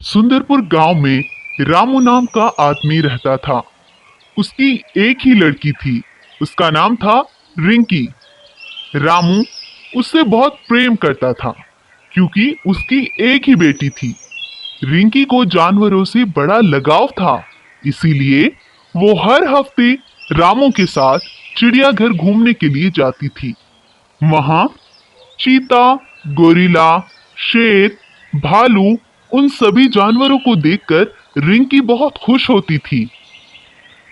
सुंदरपुर गांव में रामू नाम का आदमी रहता था। उसकी एक ही लड़की थी। उसका नाम था रिंकी। रामू उससे बहुत प्रेम करता था क्योंकि उसकी एक ही बेटी थी। रिंकी को जानवरों से बड़ा लगाव था, इसीलिए वो हर हफ्ते रामू के साथ चिड़ियाघर घूमने के लिए जाती थी। वहां चीता, गोरिल्ला, शेर, भालू, उन सभी जानवरों को देखकर रिंकी बहुत खुश होती थी।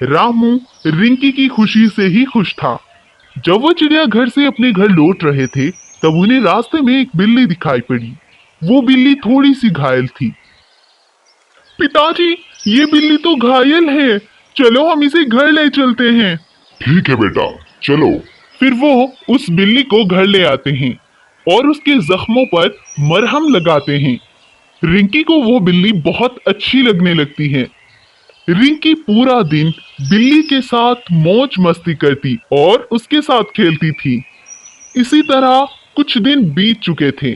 रामू रिंकी की खुशी से ही खुश था। जब वो चिड़ियाघर से अपने घर लौट रहे थे, तब उन्हें रास्ते में एक बिल्ली दिखाई पड़ी। वो बिल्ली थोड़ी सी घायल थी। पिताजी, ये बिल्ली तो घायल है। चलो हम इसे घर ले चलते हैं। ठीक है बेटा, चलो। फिर वो उस बिल्ली को घर ले आते हैं और उसके जख्मों पर मरहम लगाते हैं। रिंकी को वो बिल्ली बहुत अच्छी लगने लगती है। रिंकी पूरा दिन बिल्ली के साथ मौज मस्ती करती और उसके साथ खेलती थी। इसी तरह कुछ दिन बीत चुके थे।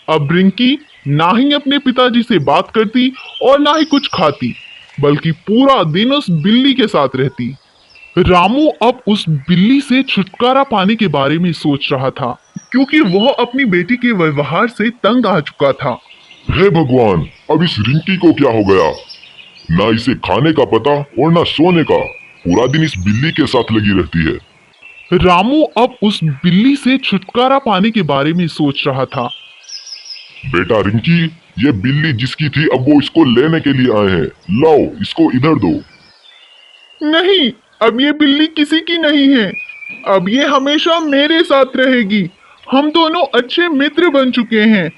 अब रिंकी ना ही अपने पिताजी से बात करती और ना ही कुछ खाती, बल्कि पूरा दिन उस बिल्ली के साथ रहती। रामू अब उस बिल्ली से छुटकारा पाने के बारे में सोच रहा था, क्योंकि वह अपनी बेटी के व्यवहार से तंग आ चुका था। हे भगवान, अब इस रिंकी को क्या हो गया? ना इसे खाने का पता और ना सोने का। पूरा दिन इस बिल्ली के साथ लगी रहती है। रामू अब उस बिल्ली से छुटकारा पाने के बारे में सोच रहा था। बेटा रिंकी, ये बिल्ली जिसकी थी, अब वो इसको लेने के लिए आए हैं। लाओ, इसको इधर दो। नहीं, अब ये बिल्ली किसी की नहीं है। अब ये हमेशा मेरे साथ रहेगी। हम दोनों अच्छे मित्र बन चुके हैं,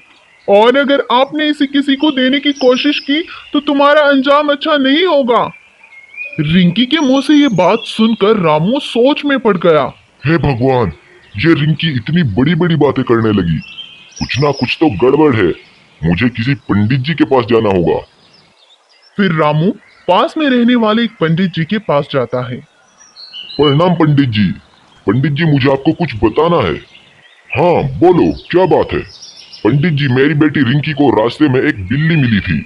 और अगर आपने इसे किसी को देने की कोशिश की तो तुम्हारा अंजाम अच्छा नहीं होगा। रिंकी के मुंह से ये बात सुनकर रामू सोच में पड़ गया। हे भगवान, ये रिंकी इतनी बड़ी बड़ी बातें करने लगी। कुछ ना कुछ तो गड़बड़ है। मुझे किसी पंडित जी के पास जाना होगा। फिर रामू पास में रहने वाले एक पंडित जी के पास जाता है। प्रणाम पंडित जी। पंडित जी, मुझे आपको कुछ बताना है। हाँ बोलो, क्या बात है? पंडित जी, मेरी बेटी रिंकी को रास्ते में एक बिल्ली मिली थी।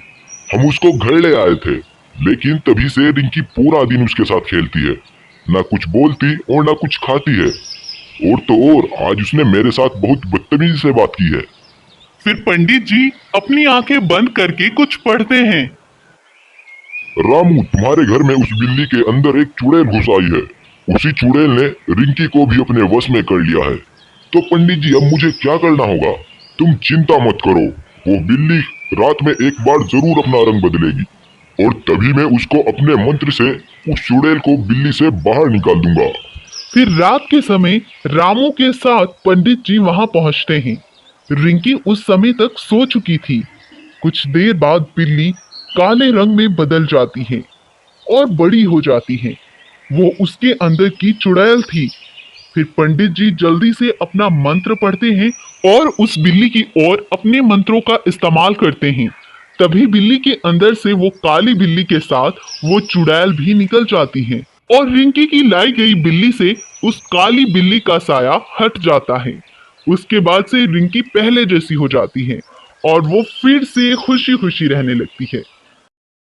हम उसको घर ले आए थे, लेकिन तभी से रिंकी पूरा दिन उसके साथ खेलती है। ना कुछ बोलती और ना कुछ खाती है। और तो और, आज उसने मेरे साथ बहुत बदतमीजी से बात की है। फिर पंडित जी अपनी आंखें बंद करके कुछ पढ़ते हैं। रामू, तुम्हारे घर में उस बिल्ली के अंदर एक चुड़ैल घुस आई है। उसी चुड़ैल ने रिंकी को भी अपने वश में कर लिया है। तो पंडित जी, अब मुझे क्या करना होगा? तुम चिंता मत करो, वो बिल्ली रात में एक बार जरूर अपना रंग बदलेगी, और तभी मैं उसको अपने मंत्र से उस चुड़ैल को बिल्ली से बाहर निकाल दूंगा। फिर रात के समय रामू के साथ पंडित जी वहां पहुंचते हैं। रिंकी उस समय तक सो चुकी थी। कुछ देर बाद बिल्ली काले रंग में बदल जाती है और बड़ी हो जाती है। वो उसके अंदर की चुड़ैल थी। फिर पंडित जी जल्दी से अपना मंत्र पढ़ते हैं और उस बिल्ली की ओर अपने मंत्रों का इस्तेमाल करते हैं। तभी बिल्ली के अंदर से वो काली बिल्ली के साथ वो चुड़ैल भी निकल जाती है, और रिंकी की लाई गई बिल्ली से उस काली बिल्ली का साया हट जाता है। उसके बाद से रिंकी पहले जैसी हो जाती है और वो फिर से खुशी खुशी रहने लगती है।